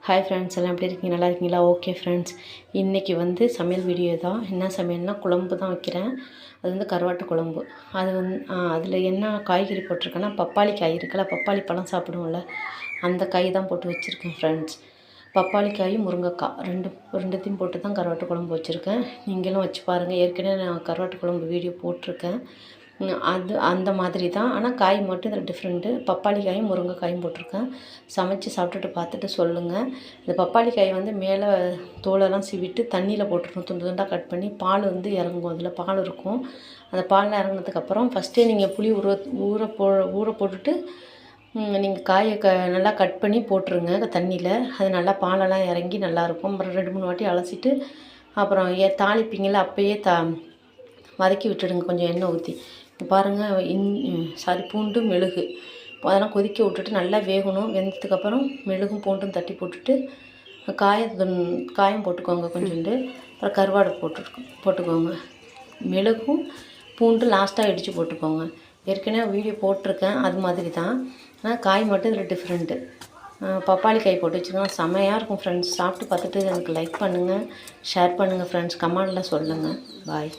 Hi friends, எல்லாம் எப்படி இருக்கீங்க? நல்லா இருக்கீங்களா? ஓகே ஃப்ரெண்ட்ஸ், இன்றைக்கி வந்து சமையல் வீடியோ தான். என்ன சமையல்னால் குழம்பு தான் வைக்கிறேன். அது வந்து கருவாட்டு குழம்பு. அது அதில் என்ன காய்கறி போட்டிருக்கேன்னா, பப்பாளி காய் இருக்குல்ல, பப்பாளி பழம் சாப்பிடுவோம்ல, அந்த காய் தான் போட்டு வச்சுருக்கேன் ஃப்ரெண்ட்ஸ். பப்பாளி காய், முருங்கைக்காய் ரெண்டுத்தையும் போட்டு தான் கருவாட்டு குழம்பு வச்சுருக்கேன். நீங்களும் வச்சு பாருங்கள். ஏற்கனவே நான் கருவாட்டு குழம்பு வீடியோ போட்டிருக்கேன். அந்த மாதிரி தான். ஆனால் காய் மட்டும் இதில் டிஃப்ரெண்ட்டு. பப்பாளி காயும் முருங்கைக்காயும் போட்டிருக்கேன். சமைச்சு சாப்பிட்டுட்டு பார்த்துட்டு சொல்லுங்கள். இந்த பப்பாளி காய் வந்து மேலே தோலெல்லாம் சீவிட்டு தண்ணியில் போட்டுருணும். துண்டு துண்டாக கட் பண்ணி பால் வந்து இறங்கும். அதில் பால் இருக்கும். அந்த பாலில் இறங்கினதுக்கப்புறம் ஃபஸ்ட்டே நீங்கள் புளி ஊற போட்டுட்டு நீங்கள் காயை நல்லா கட் பண்ணி போட்டுருங்க தண்ணியில். அது நல்லா பாலெல்லாம் இறங்கி நல்லாயிருக்கும். அப்புறம் 2-3 வாட்டி அலசிட்டு அப்புறம் தாளிப்பீங்கள அப்போயே வதக்கி விட்டுடுங்க கொஞ்சம் எண்ணெய் ஊற்றி. பாருங்கள், பூண்டு மிளகு அதெல்லாம் கொதிக்க விட்டுட்டு நல்லா வேகணும். வெந்ததுக்கப்புறம் மிளகும் பூண்டும் தட்டி போட்டுட்டு காயம் போட்டுக்கோங்க கொஞ்சோண்டு. அப்புறம் கருவாடு போட்டுக்கோங்க. மிளகும் பூண்டு லாஸ்ட்டாக இடித்து போட்டுக்கோங்க. ஏற்கனவே வீடியோ போட்டிருக்கேன், அது மாதிரி தான். ஆனால் காய் மட்டும் இதில் டிஃப்ரெண்ட்டு. பப்பாளி காய் போட்டு வச்சுருக்கோம். செமையாக இருக்கும் ஃப்ரெண்ட்ஸ். சாப்பிட்டு பார்த்துட்டு எனக்கு லைக் பண்ணுங்கள், ஷேர் பண்ணுங்கள் ஃப்ரெண்ட்ஸ். கமெண்டில் சொல்லுங்கள். பாய்.